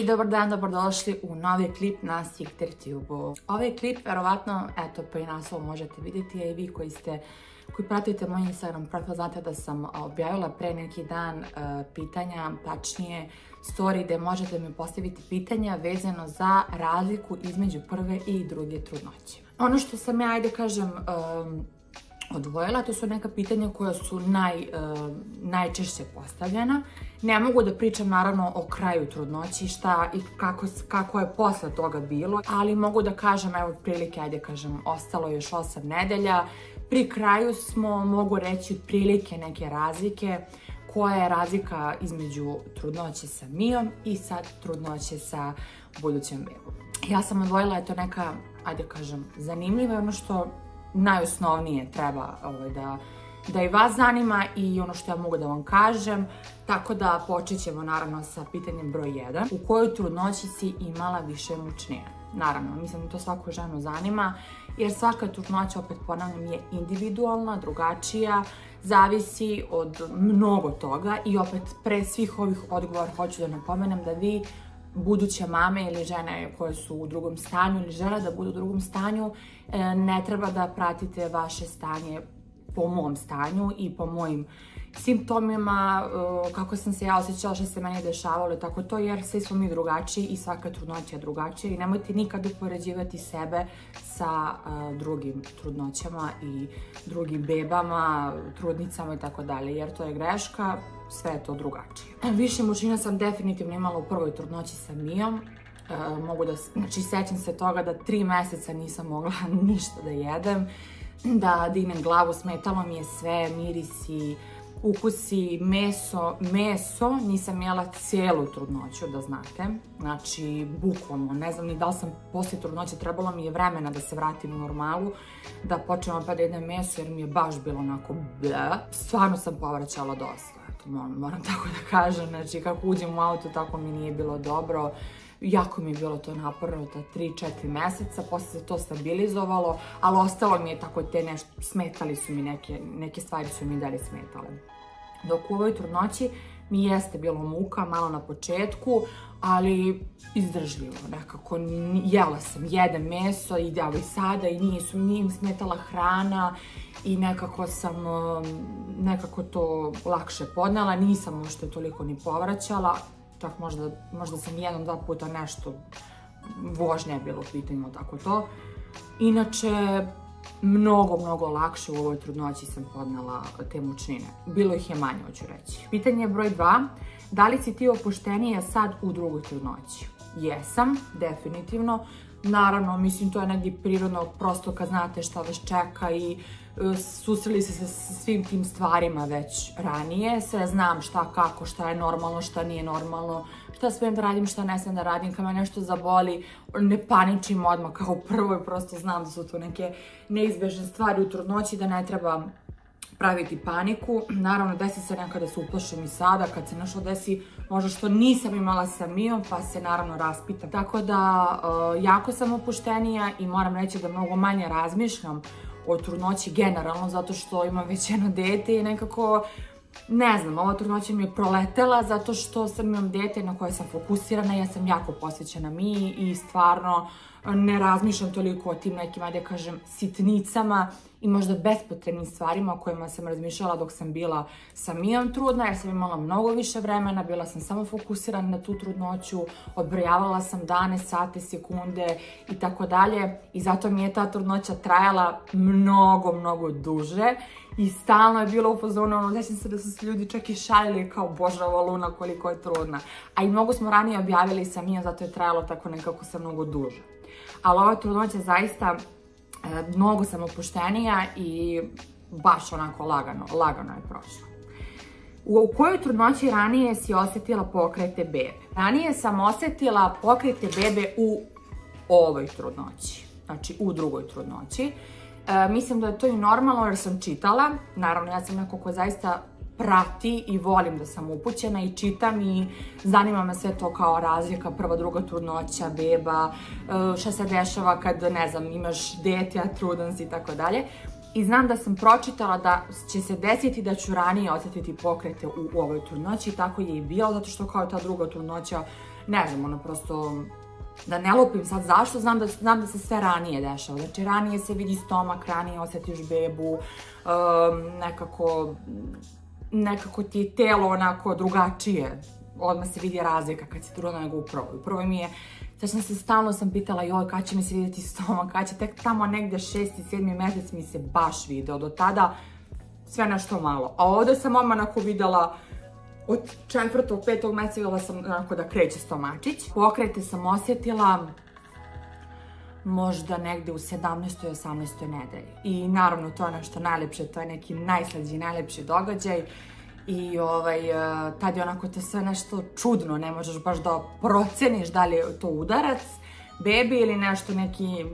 I dobar dan, dobrodošli u novi klip na SikterTube-u. Ovaj klip, verovatno, eto, po i naslovu možete vidjeti, a i vi koji pratite moj Instagram profil, znate da sam objavila pre neki dan pitanja, tačnije story gde možete mi postaviti pitanja vezano za razliku između prve i druge trudnoće. Ono što sam ja, ajde kažem, odvojila, to su neka pitanja koja su najčešće postavljena. Ne mogu da pričam naravno o kraju trudnoći, šta i kako je posle toga bilo, ali mogu da kažem, evo otprilike, ajde kažem, ostalo još 8 nedelja. Pri kraju smo, mogu reći, otprilike neke razlike. Koja je razlika između trudnoće sa Mijom i sad trudnoće sa budućem bebom. Ja sam odvojila, eto, neka, ajde kažem, zanimljiva, ono što najosnovnije treba da i vas zanima i ono što ja mogu da vam kažem. Tako da počet ćemo naravno sa pitanjem broj 1. U kojoj trudnoći si imala više mučnine? Naravno, mislim da to svaku ženu zanima, jer svaka trudnoća, opet ponavljam, je individualna, drugačija, zavisi od mnogo toga i opet pre svih ovih odgovora hoću da napomenem da vi, buduće mame ili žene koje su u drugom stanju ili žele da budu u drugom stanju, ne treba da pratite vaše stanje po mom stanju i po mojim simptomima, kako sam se ja osjećala, što se meni dešavalo i tako to, jer svi smo mi drugačiji i svaka trudnoća je drugačija i nemojte nikad upoređivati sebe sa drugim trudnoćama i drugim bebama, trudnicama i tako dalje, jer to je greška, sve je to drugačije. Više mučnina sam definitivno imala u prvoj trudnoći sa Mijom. Znači, sećam se toga da 3 meseca nisam mogla ništa da jedem, da dignem glavu, smetalo mi je sve, mirisi, ukusi, meso nisam jela cijelu trudnoću, da znate. Znači, bukvalno, ne znam ni da li sam poslije trudnoće, trebalo mi je vremena da se vratim u normalu, da počnem opet da jedem meso, jer mi je baš bilo onako ble. Stvarno sam povraćala dosta, eto, moram tako da kažem, znači kako uđem u auto, tako mi nije bilo dobro. Jako mi je bilo to naporno, ta 3-4 meseca, posle se to stabilizovalo, ali ostalo mi je tako te nešto, smetali su mi neke stvari su mi dalje smetale. Dok u ovoj trudnoći mi jeste bilo muka, malo na početku, ali izdržljivo nekako. Jela sam, jedem meso i da, i sada i nije mi smetala hrana i nekako sam to lakše podnela, nisam uopšte toliko ni povraćala. Čak možda sam 1-2 puta nešto, vožnja je bilo u pitanju, tako to. Inače, mnogo lakše u ovoj trudnoći sam podnela te mučnine. Bilo ih je manje, hoću reći. Pitanje broj 2. Da li si ti opuštenija sad u drugoj trudnoći? Jesam, definitivno. Naravno, mislim, to je negdje prirodno, prosto kad znate šta vas čeka i susreli se sa svim tim stvarima već ranije. Sve znam šta, kako, šta je normalno, šta nije normalno, šta smijem da radim, šta ne smijem da radim, kad me nešto zaboli, ne paničim odmah kao prvo i prosto znam da su to neke neizbežne stvari u trudnoći, da ne treba praviti paniku. Naravno, desi se nekada se uplašim i sada, kad se nešto desi možda što nisam imala sa Mijom, pa se naravno raspitam. Tako da, jako sam opuštenija i moram reći da mnogo manje razmišljam o trudnoći generalno, zato što imam već jedno dete i nekako, ne znam, ova trudnoća mi je proletela zato što imam dete na koje sam fokusirana, ja sam jako posvećena Miji i stvarno ne razmišljam toliko o tim nekim, ajde kažem, sitnicama i možda bespotrebnim stvarima o kojima sam razmišljala dok sam bila sa Mijom trudna, jer sam imala mnogo više vremena, bila sam samo fokusirana na tu trudnoću, odbrojavala sam dane, sate, sekunde i tako dalje i zato mi je ta trudnoća trajala mnogo duže i stalno je bilo u fazonu, sećam se da su se ljudi čak i šalili kao bože, ova Luna koliko je trudna. A i mnogo smo ranije objavili sa Mijom, zato je trajalo tako nekako sa mnogo duže. Ali ova trudnoća zaista, mnogo sam opuštenija i baš onako lagano je prošla. U kojoj trudnoći ranije si osjetila pokrete bebe? Ranije sam osjetila pokrete bebe u ovoj trudnoći, znači u drugoj trudnoći. Mislim da je to i normalno jer sam čitala, naravno ja sam neko ko zaista prati i volim da sam upućena i čitam i zanima me sve to kao razlika, prva, druga trudnoća, beba, šta se dešava kad, ne znam, imaš dete, a trudan si i tako dalje. I znam da sam pročitala da će se desiti da ću ranije osjetiti pokrete u ovoj trudnoći i tako je i bilo, zato što kao ta druga trudnoća ne znam, ono prosto, da ne lupim sad zašto, znam da se sve ranije dešava. Znači, ranije se vidi stomak, ranije osjetiš bebu, nekako ti je telo onako drugačije. Odmah se vidi razlika kad si trudna nego u prvoj. U prvoj mi je, stalno sam pitala, joj, kad će mi se vidjeti stomak, kad će tek tamo negdje 6. i 7. mjesec mi se baš video. Do tada sve nešto malo. A ovdje sam onako vidjela, od 4. 5. mjeseca vidjela sam onako da kreće stomačić. Pokrete sam osjetila možda negdje u 17. i 18. nedelji. I naravno to je nešto najljepše, to je neki najslađi, najljepši događaj. I tad je onako to sve nešto čudno, ne možeš baš da proceniš da li je to udarac, bebi ili nešto, neki,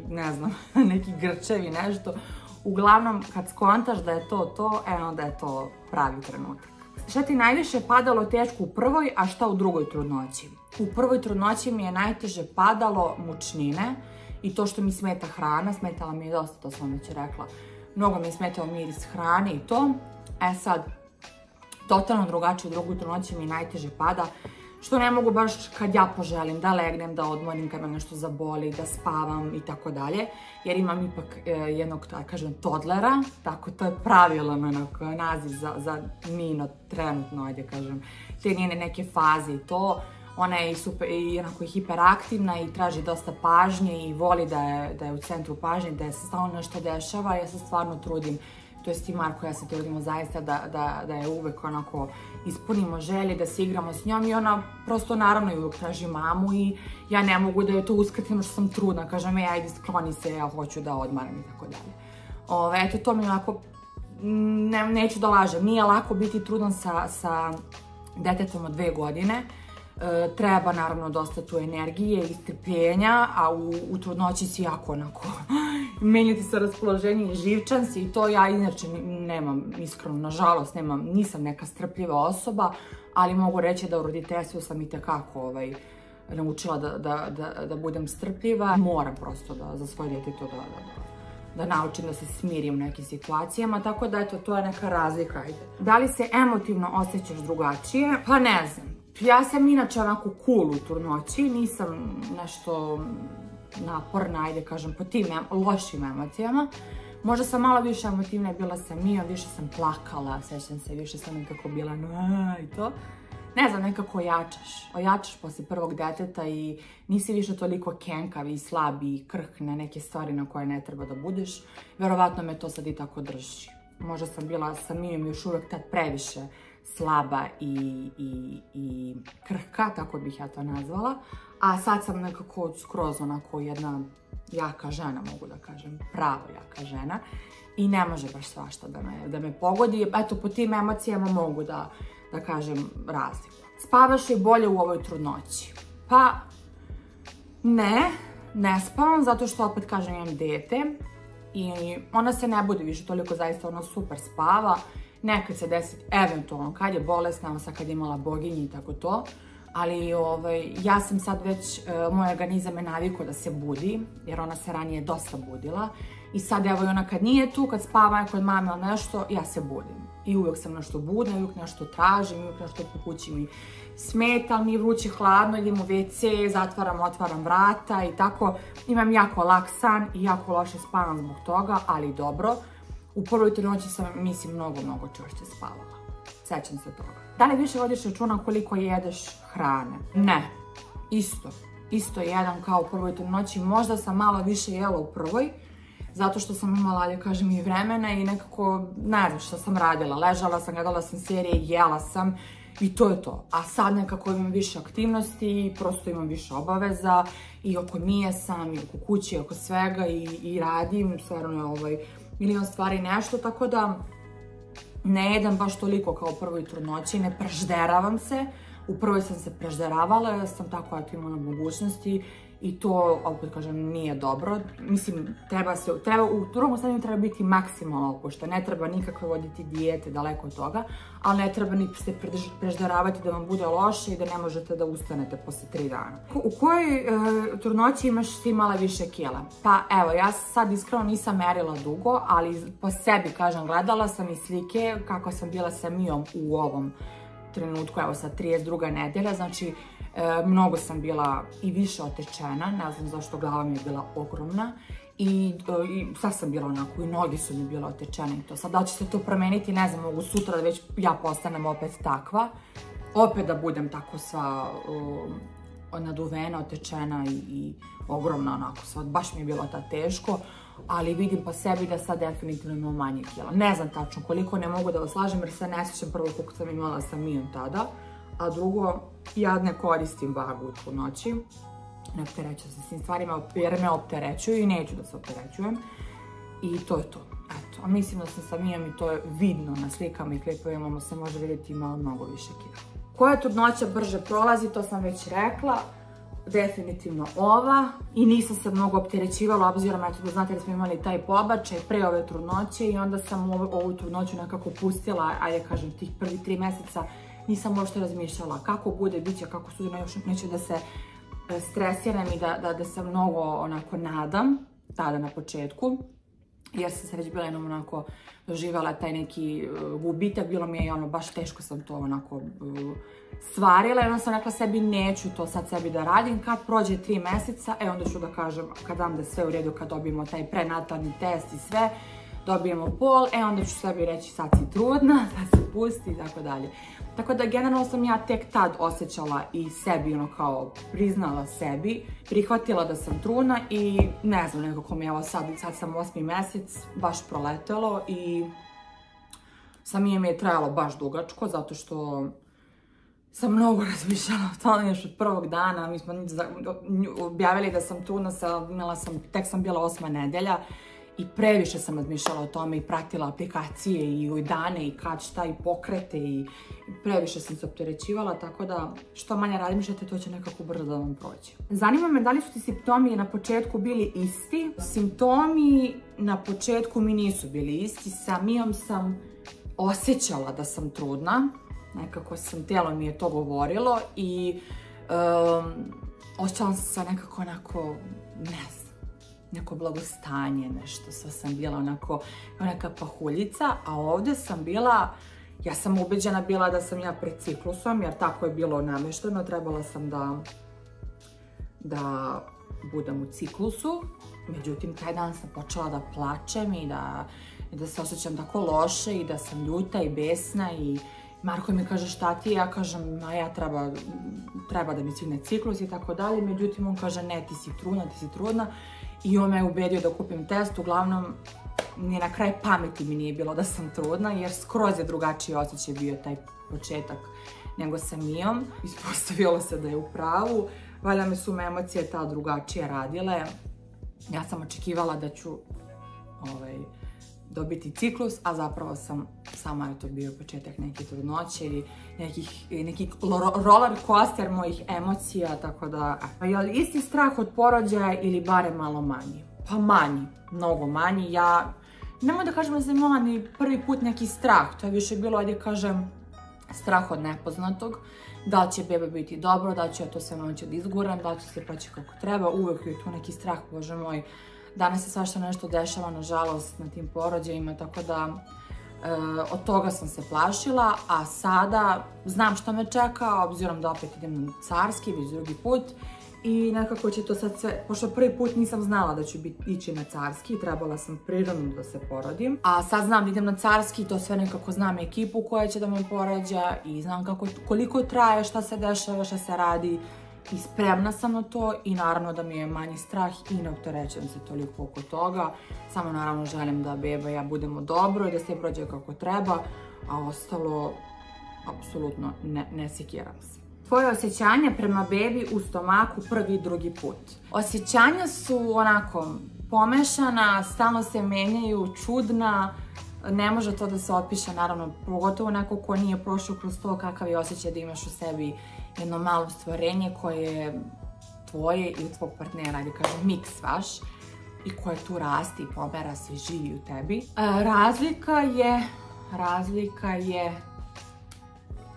ne znam, neki grčevi, nešto. Uglavnom, kad skontaš da je to, onda je to pravi trenutak. Šta ti najviše padalo teško u prvoj, a šta u drugoj trudnoći? U prvoj trudnoći mi je najteže padalo mučnine i to što mi smeta hrana, smetala mi je dosta, to sam već rekla. Mnogo mi je smetao miris hrane i to. Sad, totalno drugačije u drugoj trudnoći mi najteže pada, što ne mogu baš kad ja poželim da legnem, da odmorim, kad me nešto zaboli, da spavam i tako dalje, jer imam ipak jednog, da kažem, toddlera, tako to je pravilan naziv za Nino trenutno, ajde kažem, te njene neke faze i to. Ona je i onako hiperaktivna i traži dosta pažnje i voli da je u centru pažnje, da se stalno nešto dešava. Ja se stvarno trudim, to jest i Marko, ja se trudimo zaista da je uvek onako ispunimo želje, da se igramo s njom i ona prosto naravno i uvek traži mamu i ja ne mogu da joj to uskratim što sam trudna, kažem ajde skloni se, ja hoću da odmaram i tako dalje. Eto, to mi onako, neću da lažem, nije lako biti trudan sa detetom od 2 godine. Treba naravno dosta tu energije i strpljenja, a u trudnoći si jako onako menjati se raspoloženje i živčan si i to ja inače nemam, iskreno, nažalost nisam neka strpljiva osoba, ali mogu reći da u roditeljstvu sam itekako naučila da budem strpljiva. Moram prosto za svoje dete to da naučim da se smirim u nekim situacijama, tako da eto, to je neka razlika. Da li se emotivno osjećaš drugačije? Pa ne znam. Ja sam inače onako cool u trudnoći, nisam nešto naporna, ajde kažem, po tim lošim emocijama. Možda sam malo više emotivna bila sa Mijom, više sam plakala, sećam se, više sam nekako bila i to. Ne znam, nekako ojačaš posle prvog deteta i nisi više toliko kenkav i slab i krhk na neke stvari na koje ne treba da budeš. Verovatno me to sad i tako drži. Možda sam bila sa Mijom još uvek tad previše slaba i krhka, tako bih ja to nazvala. A sad sam nekako skroz onako jedna jaka žena, mogu da kažem, pravo jaka žena. I ne može baš svašta da me pogodi. Eto, po tim emocijama mogu da kažem razliku. Spavaš li bolje u ovoj trudnoći? Pa, ne spavam, zato što opet kažem imam dete. I ona se ne bude više toliko, zaista ona super spava. Nekad se desi, eventualno, kad je bolesna, sad kad je imala boginji i tako to. Ali ja sam sad već, moj organizam je navikao da se budi, jer ona se ranije dosta budila. I sad evo i ona kad nije tu, kad spava kod mame ili nešto, ja se budim. I uvijek sam nešto budna, uvijek nešto tražim, uvijek nešto po kući mi smeta, mi je vruće, hladno, idem u WC, zatvaram, otvaram vrata i tako. Imam jako lak san i jako loše spavam zbog toga, ali dobro. U prvoj trudnoći sam, mislim, mnogo čvršće spavala. Sećam se toga. Da li više vodiš računa koliko jedeš hrane? Ne. Isto jedan kao u prvoj trudnoći. Možda sam malo više jela u prvoj, zato što sam imala, da kažem, i vremena i nekako, ne znam što sam radila. Ležala sam, gledala sam serije, jela sam i to je to. A sad nekako imam više aktivnosti, prosto imam više obaveza i oko Mije sam, i oko kući, i oko svega i radim, stvarno milion stvari nešto, tako da ne jedem baš toliko kao u prvoj trudnoći, ne prežderavam se. U prvoj sam se prežderavala, jer sam tako imala mogućnosti i to, opet kažem, nije dobro. Mislim, u drugom stanju treba biti maksimalno opušten, ne treba nikakve voditi dijete, daleko od toga, ali ne treba ni se prežderavati da vam bude loše i da ne možete da ustanete posle 3 dana. U kojoj trudnoći imaš ti imala više kila? Pa evo, ja sad iskreno nisam merila dugo, ali po sebi, kažem, gledala sam i slike kako sam bila sa Mijom u ovom trenutku, evo sad 32. nedelja, znači mnogo sam bila i više otečena, ne znam zašto, glava mi je bila ogromna i sad sam bila onako, i noge su mi bile otečene i to. Sad da će se to promeniti, ne znam, mogu sutra da već ja postanem opet takva, opet da budem tako sva naduvena, otečena i ogromna onako, sad baš mi je bilo ta teško, ali vidim po sebi da sad definitivno imam manje kila. Ne znam tačno koliko, ne mogu da vas slažem jer se ne sjećam prvo koliko sam imala sa Mijom tada, a drugo, ja ne koristim vagu u trudnoći, ne opterećujem se s tim stvarima jer me opterećuju i neću da se opterećujem i to je to. Eto, a mislim da sam sa Mijom i to je vidno na slikama i klipovima, se može vidjeti imala mnogo više kila. Koja trudnoća brže prolazi, to sam već rekla, definitivno ova i nisam se mnogo opterećivala, obzirom da znate da smo imali taj pobačaj pre ove trudnoće i onda sam ovu trudnoću nekako pustila, ajde kažem tih prvi 3 mjeseca nisam uopšte razmišljala kako bude, bit će, kako suđe, neću da se stresiram i da se mnogo onako nadam tada na početku, jer sam se već bila jednom onako doživjela taj neki gubitak, bilo mi je ono baš teško sam to onako stvarila i onda sam rekla sebi neću to sad sebi da radim, kad prođe 3 mjeseca, onda ću da kažem, kad dam da je sve u redu, kad dobijemo taj prenatalni test i sve, dobijemo pol, onda ću sebi reći sad si trudna, sad se pusti i tako dalje. Tako da generalno sam ja tek tad osjećala i sebi ono kao priznala sebi, prihvatila da sam trudna i ne znam, nekako mi evo sad sam 8. mjesec baš proletelo i sa Mijom je trajalo baš dugačko zato što sam mnogo razmišljala o tome još od prvog dana. Mi smo objavili da sam trudna, tek sam bila 8. nedelja i previše sam razmišljala o tome i pratila aplikacije i dane i kad šta i pokrete i previše sam se opterećivala, tako da što manje razmišljate to će nekako brzo da vam prođe. Zanima me da li su ti simptomi na početku bili isti. Simptomi na početku mi nisu bili isti, sa Mijom sam osjećala da sam trudna, nekako tijelo mi je to govorilo i osjećala sam se nekako onako, ne znam, neko blagostanje, nešto, sad sam bila onako neka pahuljica, a ovdje sam bila, ja sam ubeđena bila da sam ja pred ciklusom, jer tako je bilo namešteno, trebala sam da budem u ciklusu, međutim taj dan sam počela da plačem i da se osjećam tako loše i da sam ljuta i besna i Marko mi kaže šta ti, ja kažem a ja treba da mi stigne ciklus i tako dalje, međutim on kaže ne, ti si trudna i on me ubedio da kupim test, uglavnom ni na kraj pameti mi nije bilo da sam trudna jer skroz je drugačiji osjećaj bio taj početak nego sa Mijom. Ispostavilo se da je u pravu, valjda me su me emocije ta drugačije radile. Ja sam očekivala da ću dobiti ciklus, a zapravo sam sama je to bio početak neke trudnoće i neki roller coaster mojih emocija, tako da... Je li isti strah od porođaja ili barem malo manji? Pa manji, mnogo manji. Ja nemoj da kažem da sam imala ni prvi put neki strah, to je više bilo, ajde kažem, strah od nepoznatog. Da li će beba biti dobro, da li će ja to sve moći da izguram, da li će se proći kako treba, uvijek je tu neki strah, bože moj. Danas se svašta nešto dešava, nažalost, na tim porođajima, tako da od toga sam se plašila, a sada znam što me čeka, obzirom da opet idem na carski, već drugi put, i nekako će to sad sve, pošto prvi put nisam znala da ću ići na carski, trebala sam prirodno da se porodim, a sad znam da idem na carski, to sve nekako znam ekipu koja će da me porađa i znam koliko traje, šta se dešava, šta se radi, i spremna sam na to i naravno da mi je manji strah i ne opterećujem se toliko oko toga. Samo naravno želim da beba i ja budemo dobro i da sve prođe kako treba, a ostalo, apsolutno ne sekiram se. Tvoje osjećanja prema bebi u stomaku prvi i drugi put. Osjećanja su onako pomešana, stalno se menjaju, čudna, ne može to da se opiše, naravno, pogotovo neko ko nije prošao kroz to kakav je osjećaj da imaš u sebi jedno malo stvorenje koje je tvoje ili tvog partnera, ili kažem miks vaš, i koje tu raste i pomera se i živi u tebi. Razlika je,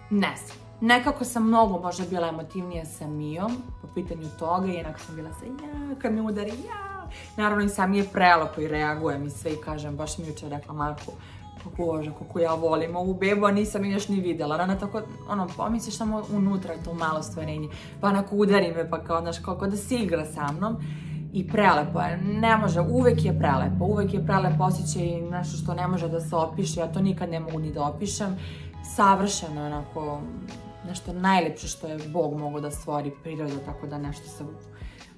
ne znam, nekako sam mnogo možda bila emotivnija sa Mijom po pitanju toga i jednako sam bila sa ja, kad mi udari ja. Naravno i sam je prelepo i reagujem i sve i kažem, baš mi jučer rekla Marku, Bože, kako ja volim ovu bebu, a nisam je još ni vidjela. Ona tako, pomisliš samo unutra to malo stvorenje, pa onako udari me, pa kao, znaš, kako da se igra sa mnom. I prelepo je, ne može, uvek je prelepo osjećaj, nešto što ne može da se opiše, ja to nikad ne mogu ni da opišem. Savršeno, onako, nešto najlepše što je Bog mogo da stvori, priroda, tako da nešto se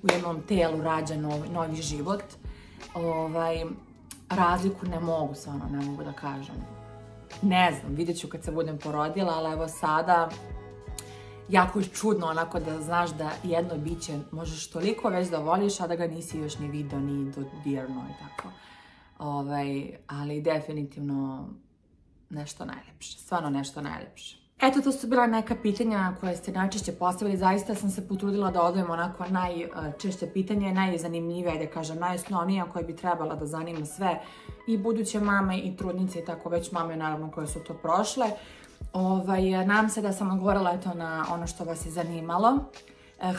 u jednom telu rađa novi život. Razliku ne mogu da kažem. Ne znam, vidjet ću kad se budem porodila, ali evo sada jako je čudno onako da znaš da jedno biće možeš toliko već da voliš, a da ga nisi još ni vidio, ni dodirno i tako. Ali definitivno nešto najlepše, stvarno nešto najlepše. Eto, to su bila neka pitanja koje ste najčešće postavili. Zaista sam se potrudila da odvojem onako najčešće pitanje, najzanimljivije, da kažem, najosnovnije koje bi trebala da zanima sve i buduće mame i trudnice i tako već mame, naravno, koje su to prošle. Nadam se da sam odgovorila na ono što vas je zanimalo.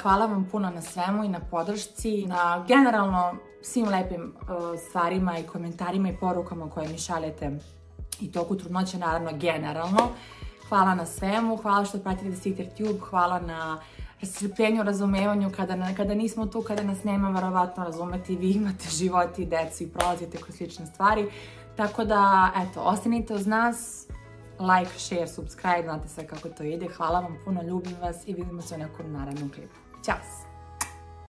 Hvala vam puno na svemu i na podršci, na generalno svim lepim stvarima i komentarima i porukama koje mi šaljete i toku trudnoće, naravno generalno. Hvala na svemu, hvala što pratite The Sitter Tube, hvala na strpljenju, razumevanju, kada nismo tu, kada nas nema, verovatno razumeti, vi imate život i decu i prolazite kroz slične stvari. Tako da, eto, ostanite uz nas, like, share, subscribe, znate sve kako to ide. Hvala vam puno, ljubim vas i vidimo se u nekom narednom klipu. Ćao!